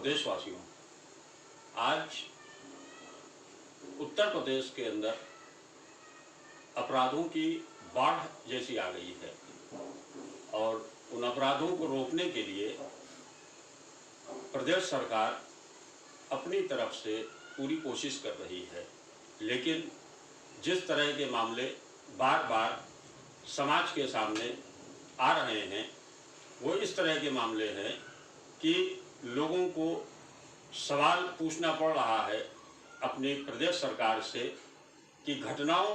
देशवासियों, आज उत्तर प्रदेश के अंदर अपराधों की बाढ़ जैसी आ गई है और उन अपराधों को रोकने के लिए प्रदेश सरकार अपनी तरफ से पूरी कोशिश कर रही है। लेकिन जिस तरह के मामले बार बार समाज के सामने आ रहे हैं वो इस तरह के मामले हैं कि लोगों को सवाल पूछना पड़ रहा है अपनी प्रदेश सरकार से कि घटनाओं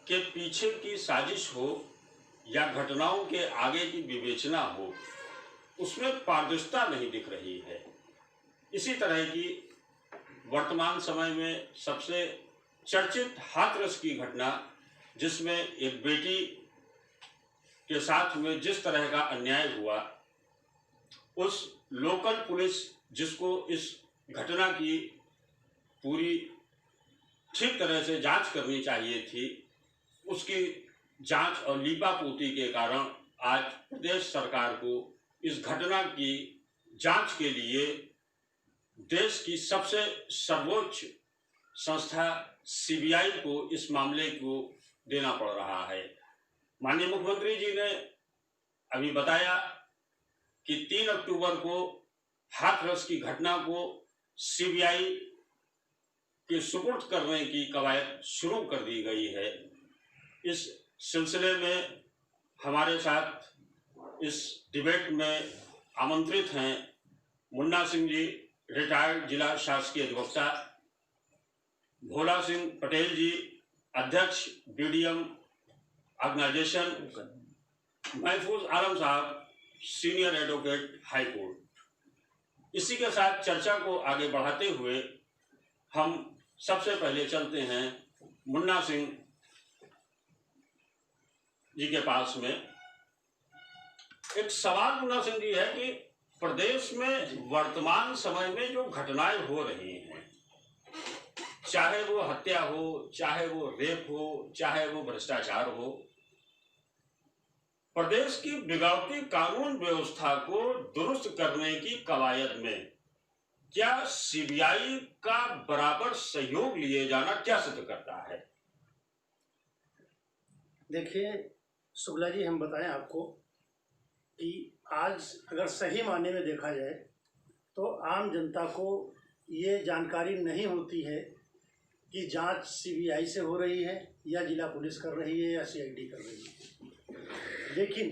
के पीछे की साजिश हो या घटनाओं के आगे की विवेचना हो, उसमें पारदर्शिता नहीं दिख रही है। इसी तरह की वर्तमान समय में सबसे चर्चित हाथरस की घटना, जिसमें एक बेटी के साथ में जिस तरह का अन्याय हुआ, उस लोकल पुलिस जिसको इस घटना की पूरी ठीक तरह से जांच करनी चाहिए थी, उसकी जांच और लीपापोती के कारण आज प्रदेश सरकार को इस घटना की जांच के लिए देश की सबसे सर्वोच्च संस्था सीबीआई को इस मामले को देना पड़ रहा है। माननीय मुख्यमंत्री जी ने अभी बताया कि 3 अक्टूबर को हाथरस की घटना को सीबीआई के सुपुर्द करने की कवायद शुरू कर दी गई है। इस सिलसिले में हमारे साथ इस डिबेट में आमंत्रित हैं मुन्ना सिंह जी, रिटायर्ड जिला शासकीय अधिवक्ता, भोला सिंह पटेल जी, अध्यक्ष बीडीएम ऑर्गेनाइजेशन, महफूज आलम साहब, सीनियर एडवोकेट हाई कोर्ट। इसी के साथ चर्चा को आगे बढ़ाते हुए हम सबसे पहले चलते हैं मुन्ना सिंह जी के पास में। एक सवाल मुन्ना सिंह जी है कि प्रदेश में वर्तमान समय में जो घटनाएं हो रही हैं, चाहे वो हत्या हो, चाहे वो रेप हो, चाहे वो भ्रष्टाचार हो, प्रदेश की बिगड़ती कानून व्यवस्था को दुरुस्त करने की कवायद में क्या सीबीआई का बराबर सहयोग लिए जाना क्या सिद्ध करता है? देखिए शुक्ला जी, हम बताएं आपको कि आज अगर सही मायने में देखा जाए तो आम जनता को ये जानकारी नहीं होती है कि जांच सीबीआई से हो रही है या जिला पुलिस कर रही है या सीआईडी कर रही है। लेकिन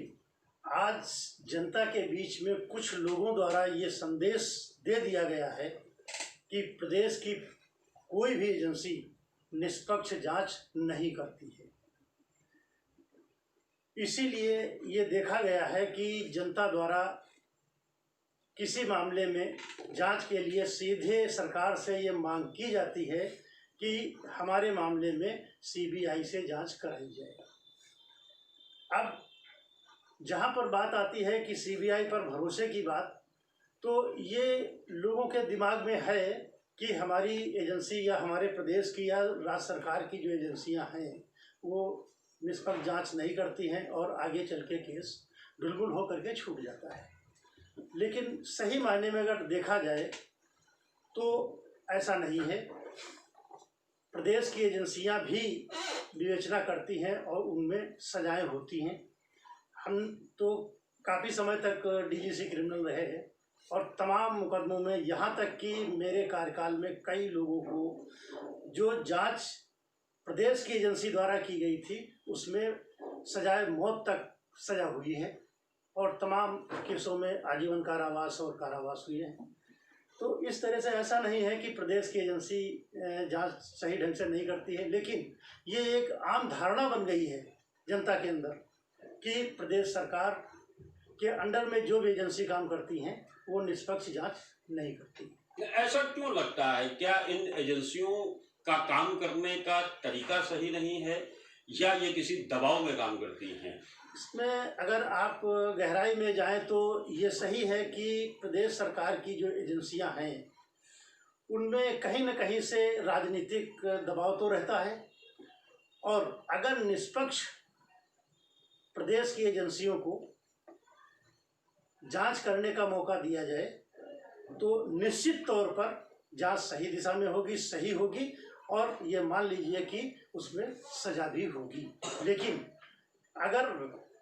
आज जनता के बीच में कुछ लोगों द्वारा ये संदेश दे दिया गया है कि प्रदेश की कोई भी एजेंसी निष्पक्ष जांच नहीं करती है। इसीलिए ये देखा गया है कि जनता द्वारा किसी मामले में जांच के लिए सीधे सरकार से ये मांग की जाती है कि हमारे मामले में सीबीआई से जांच कराई जाए। अब जहां पर बात आती है कि सीबीआई पर भरोसे की बात, तो ये लोगों के दिमाग में है कि हमारी एजेंसी या हमारे प्रदेश की या राज्य सरकार की जो एजेंसियां हैं वो निष्पक्ष जांच नहीं करती हैं और आगे चल के केस ढुलमुल होकर के छूट जाता है। लेकिन सही मायने में अगर देखा जाए तो ऐसा नहीं है। प्रदेश की एजेंसियां भी विवेचना करती हैं और उनमें सजाएं होती हैं। हम तो काफ़ी समय तक डीजीसी क्रिमिनल रहे हैं और तमाम मुकदमों में, यहाँ तक कि मेरे कार्यकाल में कई लोगों को जो जांच प्रदेश की एजेंसी द्वारा की गई थी उसमें सजाए मौत तक सजा हुई है और तमाम केसों में आजीवन कारावास और कारावास हुए हैं। तो इस तरह से ऐसा नहीं है कि प्रदेश की एजेंसी जांच सही ढंग से नहीं करती है, लेकिन ये एक आम धारणा बन गई है जनता के अंदर कि प्रदेश सरकार के अंडर में जो भी एजेंसी काम करती हैं वो निष्पक्ष जांच नहीं करती। ऐसा क्यों लगता है? क्या इन एजेंसियों का काम करने का तरीका सही नहीं है या ये किसी दबाव में काम करती हैं? इसमें अगर आप गहराई में जाएं तो ये सही है कि प्रदेश सरकार की जो एजेंसियां हैं उनमें कहीं न कहीं से राजनीतिक दबाव तो रहता है, और अगर निष्पक्ष प्रदेश की एजेंसियों को जांच करने का मौका दिया जाए तो निश्चित तौर पर जांच सही दिशा में होगी, सही होगी, और ये मान लीजिए कि उसमें सजा भी होगी। लेकिन अगर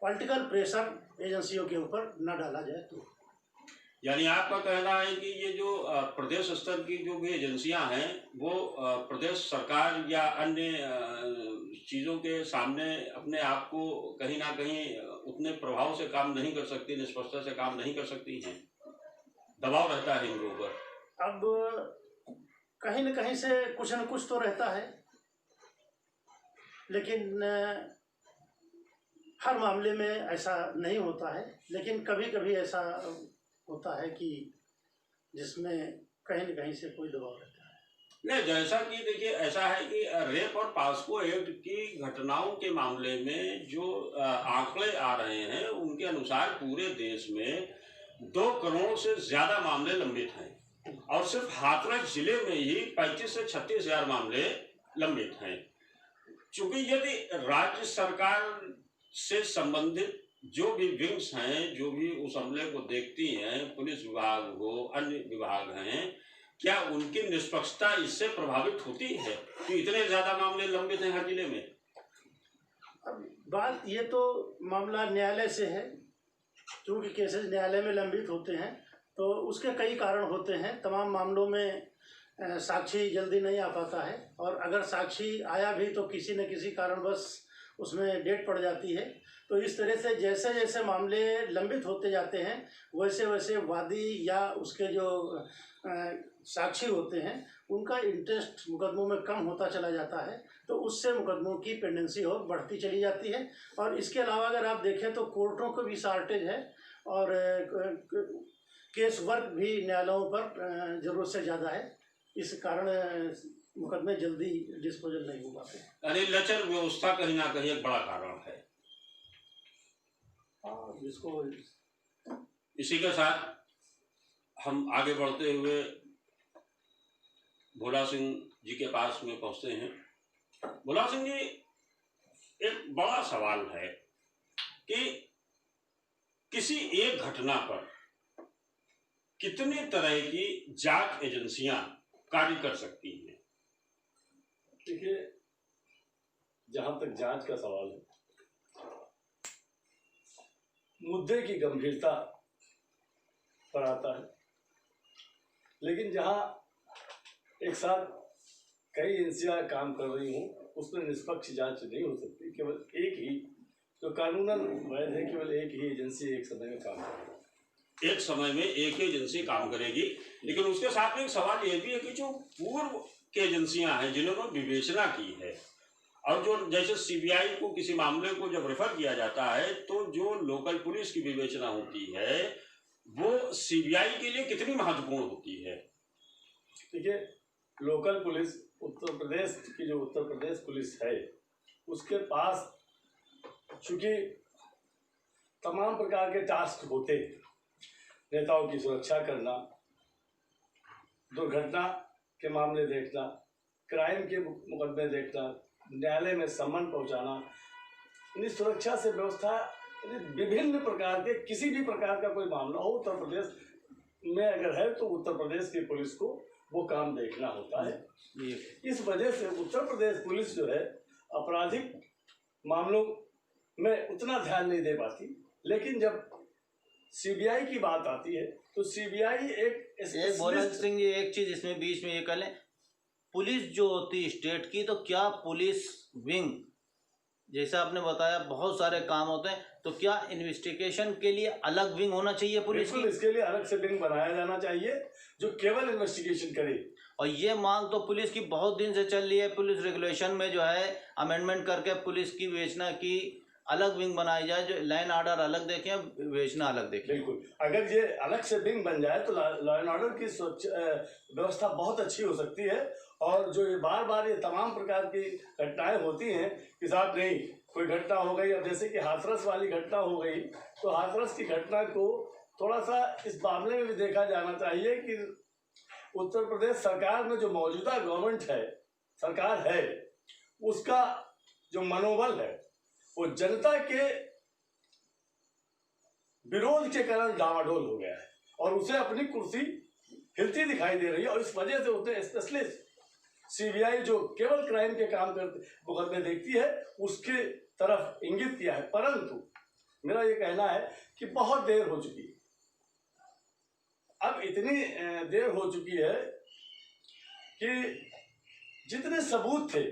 पॉलिटिकल प्रेशर एजेंसियों के ऊपर न डाला जाए तो। यानी आपका कहना है कि ये जो प्रदेश स्तर की जो भी एजेंसियां हैं वो प्रदेश सरकार या अन्य चीज़ों के सामने अपने आप को कहीं ना कहीं उतने प्रभाव से काम नहीं कर सकती, निष्पक्षता से काम नहीं कर सकती हैं, दबाव रहता है इनके ऊपर। अब कहीं न कहीं से कुछ न कुछ तो रहता है, लेकिन हर मामले में ऐसा नहीं होता है, लेकिन कभी कभी ऐसा होता है कि जिसमें कहीं न कहीं से कोई दबाव रहता है। नहीं, जैसा कि देखिए ऐसा है कि रेप और पास्को एक्ट की घटनाओं के मामले में जो आंकड़े आ रहे हैं उनके अनुसार पूरे देश में 2 करोड़ से ज़्यादा मामले लंबित हैं और सिर्फ हाथरस जिले में ही 35 से 36 हजार मामले लंबित हैं। चूंकि यदि राज्य सरकार से संबंधित जो भी विंग्स हैं, जो भी उस हमले को देखती हैं, पुलिस विभाग हो, अन्य विभाग हैं, क्या उनकी निष्पक्षता इससे प्रभावित होती है कि इतने ज्यादा मामले लंबित हैं हर जिले में? अब बात ये तो मामला न्यायालय से है, क्योंकि केसेस न्यायालय में लंबित होते हैं तो उसके कई कारण होते हैं। तमाम मामलों में साक्षी जल्दी नहीं आ पाता है, और अगर साक्षी आया भी तो किसी न किसी कारणवश उसमें डेट पड़ जाती है। तो इस तरह से जैसे जैसे मामले लंबित होते जाते हैं वैसे वैसे वादी या उसके जो साक्षी होते हैं उनका इंटरेस्ट मुकदमों में कम होता चला जाता है, तो उससे मुकदमों की पेंडेंसी और बढ़ती चली जाती है। और इसके अलावा अगर आप देखें तो कोर्टों को भी शॉर्टेज है और केस वर्क भी न्यायालयों पर ज़रूरत से ज़्यादा है, इस कारण मुकदमे जल्दी डिस्पोजल नहीं हो पाते। यानी लचर व्यवस्था कहीं ना कहीं एक बड़ा कारण है। जिसको इसी के साथ हम आगे बढ़ते हुए भोला सिंह जी के पास में पहुंचते हैं। भोला सिंह जी, एक बड़ा सवाल है कि किसी एक घटना पर कितनी तरह की जांच एजेंसियां कार्य कर सकती हैं? देखिए, जहां तक जांच का सवाल है, मुद्दे की गंभीरता पर आता है, लेकिन जहां एक साथ कई एजेंसियां काम कर रही हों उसमें निष्पक्ष जांच नहीं हो सकती। केवल एक ही जो कानूनन वैध है, केवल एक ही एजेंसी एक समय में काम करेगी, एक समय में एक ही एजेंसी काम करेगी। लेकिन उसके साथ में एक सवाल ये भी है कि जो पूर्व की एजेंसियां हैं जिन्होंने विवेचना की है, और जो जैसे सीबीआई को किसी मामले को जब रेफर किया जाता है तो जो लोकल पुलिस की विवेचना होती है वो सीबीआई के लिए कितनी महत्वपूर्ण होती है? देखिए, लोकल पुलिस उत्तर प्रदेश की जो उत्तर प्रदेश पुलिस है उसके पास चूंकि तमाम प्रकार के टास्क होते हैं, नेताओं की सुरक्षा करना, दुर्घटना के मामले देखना, क्राइम के मुकदमे देखना, न्यायालय में सम्मन पहुंचाना, यानी सुरक्षा से व्यवस्था, विभिन्न प्रकार के किसी भी प्रकार का कोई मामला हो उत्तर प्रदेश में अगर है तो उत्तर प्रदेश की पुलिस को वो काम देखना होता है। इस वजह से उत्तर प्रदेश पुलिस जो है आपराधिक मामलों में उतना ध्यान नहीं दे पाती, लेकिन जब सीबीआई की बात आती है तो सीबीआई एक भोला सिंह जी, एक चीज इसमें बीच में ये कर लें, पुलिस जो होती है स्टेट की, तो क्या पुलिस विंग, जैसा आपने बताया बहुत सारे काम होते हैं, तो क्या इन्वेस्टिगेशन के लिए अलग विंग होना चाहिए पुलिस की? इसके लिए अलग से विंग बनाया जाना चाहिए जो केवल इन्वेस्टिगेशन करे। और ये मांग तो पुलिस की बहुत दिन से चल रही है, पुलिस रेगुलेशन में जो है अमेंडमेंट करके पुलिस की विवेचना की अलग विंग बनाई जाए, जो लाइन ऑर्डर अलग देखें, विवेचना अलग देखें। बिल्कुल, अगर ये अलग से विंग बन जाए तो लॉ एंड ऑर्डर की व्यवस्था बहुत अच्छी हो सकती है। और जो ये बार बार ये तमाम प्रकार की घटनाएं होती हैं कि साहब नहीं कोई घटना हो गई, अब जैसे कि हाथरस वाली घटना हो गई, तो हाथरस की घटना को थोड़ा सा इस मामले में भी देखा जाना चाहिए कि उत्तर प्रदेश सरकार में जो मौजूदा गवर्नमेंट है, सरकार है, उसका जो मनोबल है वो जनता के विरोध के कारण डामाडोल हो गया है और उसे अपनी कुर्सी हिलती दिखाई दे रही है। और इस वजह से उसने स्पेशली सीबीआई जो केवल क्राइम के काम करते मुकदमे देखती है उसके तरफ इंगित किया है। परंतु मेरा ये कहना है कि बहुत देर हो चुकी है। अब इतनी देर हो चुकी है कि जितने सबूत थे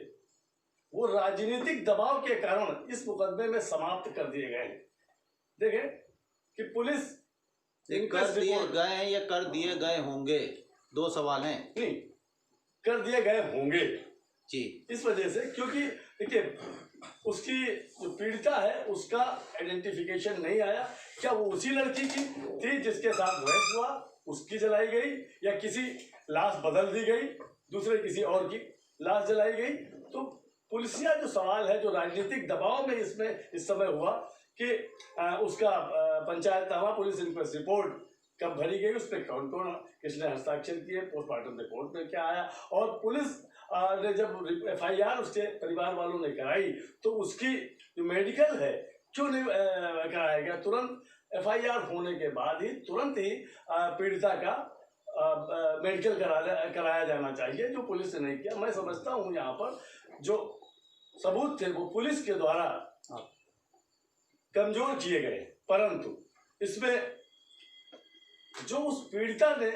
वो राजनीतिक दबाव के कारण इस मुकदमे में समाप्त कर दिए गए हैं। देखें कि पुलिस कर दिए गए हैं या कर दिए गए होंगे, दो सवाल हैं। नहीं, कर दिए गए होंगे जी। इस वजह से क्योंकि देखिए उसकी जो पीड़िता है उसका आइडेंटिफिकेशन नहीं आया। क्या वो उसी लड़की की थी जिसके साथ रेप हुआ, उसकी जलाई गई, या किसी लाश बदल दी गई, दूसरे किसी और की लाश जलाई गई? तो पुलिसिया जो सवाल है, जो राजनीतिक दबाव में इसमें इस समय हुआ कि उसका पंचायतनामा पुलिस इंक्वेस्ट रिपोर्ट कब भरी गई, उस पर कौन कौन किसने हस्ताक्षर किए, पोस्टमार्टम रिपोर्ट में क्या आया, और पुलिस ने जब FIR उसके परिवार वालों ने कराई तो उसकी जो मेडिकल है क्यों नहीं कराया गया? तुरंत FIR होने के बाद ही तुरंत ही पीड़िता का मेडिकल कराया जाना चाहिए, जो पुलिस ने नहीं किया। मैं समझता हूँ यहाँ पर जो सबूत थे वो पुलिस के द्वारा कमजोर किए गए। परंतु इसमें जो उस पीड़िता ने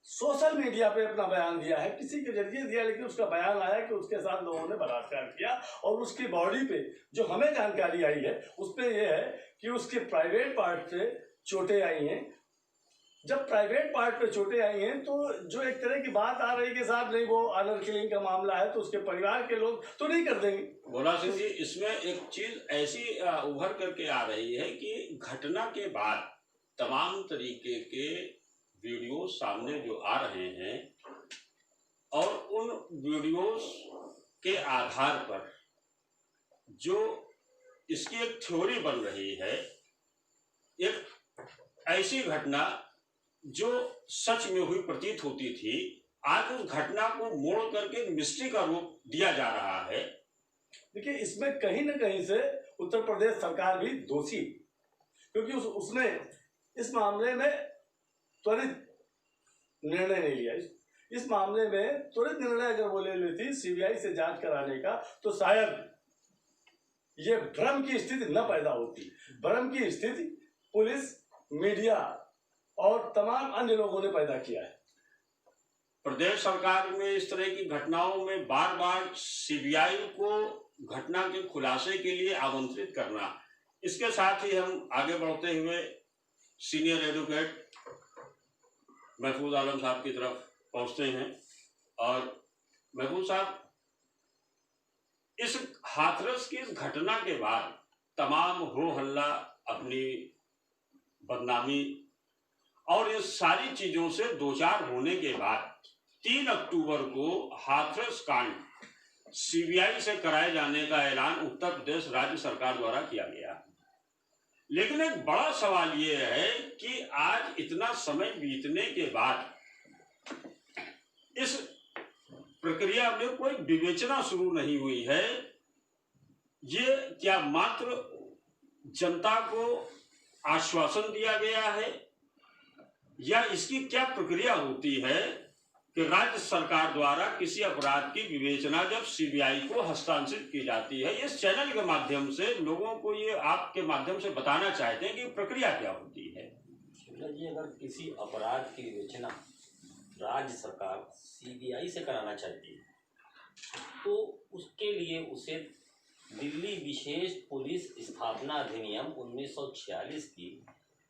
सोशल मीडिया पे अपना बयान दिया है, किसी के जरिए दिया, लेकिन उसका बयान आया कि उसके साथ लोगों ने बलात्कार किया, और उसकी बॉडी पे जो हमें जानकारी आई है उस पे ये है कि उसके प्राइवेट पार्ट से चोटें आई हैं। जब प्राइवेट पार्ट पे चोटें आई हैं तो जो एक तरह की बात आ रही कि साहब नहीं वो ऑनर किलिंग का मामला है तो उसके परिवार के लोग तो नहीं कर देंगे। भोला सिंह जी, इसमें एक चीज ऐसी उभर करके आ रही है कि घटना के बाद तमाम तरीके के वीडियो सामने जो आ रहे हैं और उन वीडियोस के आधार पर जो इसकी एक थ्योरी बन रही है, एक ऐसी घटना जो सच में हुई प्रतीत होती थी, आज उस घटना को मोड़ करके मिस्ट्री का रूप दिया जा रहा है। देखिए इसमें कहीं ना कहीं से उत्तर प्रदेश सरकार भी दोषी, क्योंकि उसने इस मामले में त्वरित निर्णय नहीं लिया। इस मामले में त्वरित निर्णय अगर वो ले लेती सीबीआई से जांच कराने का तो शायद ये भ्रम की स्थिति न पैदा होती। भ्रम की स्थिति पुलिस, मीडिया और तमाम अन्य लोगों ने पैदा किया है। प्रदेश सरकार में इस तरह की घटनाओं में बार बार सीबीआई को घटना के खुलासे के लिए आमंत्रित करना, इसके साथ ही हम आगे बढ़ते हुए सीनियर एडवोकेट महफूज आलम साहब की तरफ पहुंचते हैं। और महफूज साहब, इस हाथरस की इस घटना के बाद तमाम हो हल्ला, अपनी बदनामी और ये सारी चीजों से दो चार होने के बाद 3 अक्टूबर को हाथरस कांड सीबीआई से कराए जाने का ऐलान उत्तर प्रदेश राज्य सरकार द्वारा किया गया। लेकिन एक बड़ा सवाल ये है कि आज इतना समय बीतने के बाद इस प्रक्रिया में कोई विवेचना शुरू नहीं हुई है। ये क्या मात्र जनता को आश्वासन दिया गया है, या इसकी क्या प्रक्रिया होती है कि राज्य सरकार द्वारा किसी अपराध की विवेचना जब सीबीआई को हस्तांतरित की जाती है? इस चैनल के माध्यम से लोगों को ये आपके माध्यम से बताना चाहते हैं कि प्रक्रिया क्या होती है। जी, अगर किसी अपराध की विवेचना राज्य सरकार सीबीआई से कराना चाहती है तो उसके लिए उसे दिल्ली विशेष पुलिस स्थापना अधिनियम 1946 की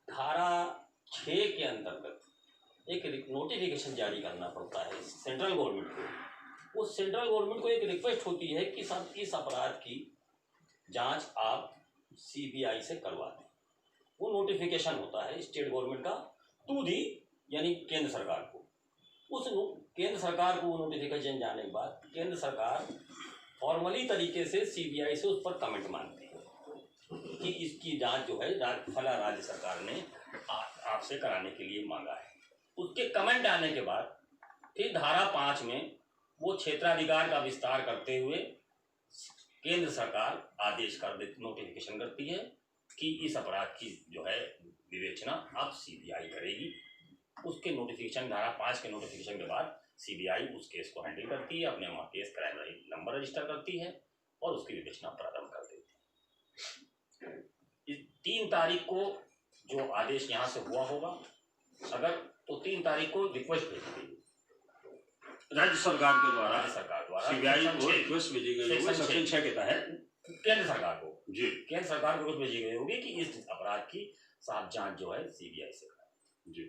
धारा 6 के अंतर्गत एक नोटिफिकेशन जारी करना पड़ता है सेंट्रल गवर्नमेंट को। उस सेंट्रल गवर्नमेंट को एक रिक्वेस्ट होती है कि साहब इस अपराध की जांच आप सीबीआई से करवा दें। वो नोटिफिकेशन होता है स्टेट गवर्नमेंट का टू दी यानी केंद्र सरकार को। उस केंद्र सरकार को वो नोटिफिकेशन जाने के बाद केंद्र सरकार फॉर्मली तरीके से सीबीआई से उस पर कमेंट मांगती है कि इसकी जांच जो है फला राज्य सरकार ने आपसे कराने के लिए मांगा है। उसके कमेंट आने के बाद फिर धारा 5 में वो क्षेत्राधिकार का विस्तार करते हुए केंद्र सरकार आदेश कर देती, नोटिफिकेशन करती है कि इस अपराध की जो है विवेचना अब सीबीआई करेगी। उसके नोटिफिकेशन धारा 5 के नोटिफिकेशन के बाद सीबीआई उस केस को हैंडल करती है, अपने वहाँ केस क्राइम नंबर रजिस्टर करती है और उसकी विवेचना प्रारंभ कर देती है। इस 3 तारीख को जो आदेश यहाँ से हुआ होगा, अगर तो 3 तारीख को रिक्वेस्ट भेजी गई राज्य सरकार के द्वारा सीबीआई को सेक्शन रिक्वेस्ट भेजी गई होगी सेक्शन 6 के तहत केंद्र सरकार को जी केंद्र सरकार को रिक्वेस्ट भेजी गई होगी कि इस अपराध की साफ जांच जो है सीबीआई से कराए। जी।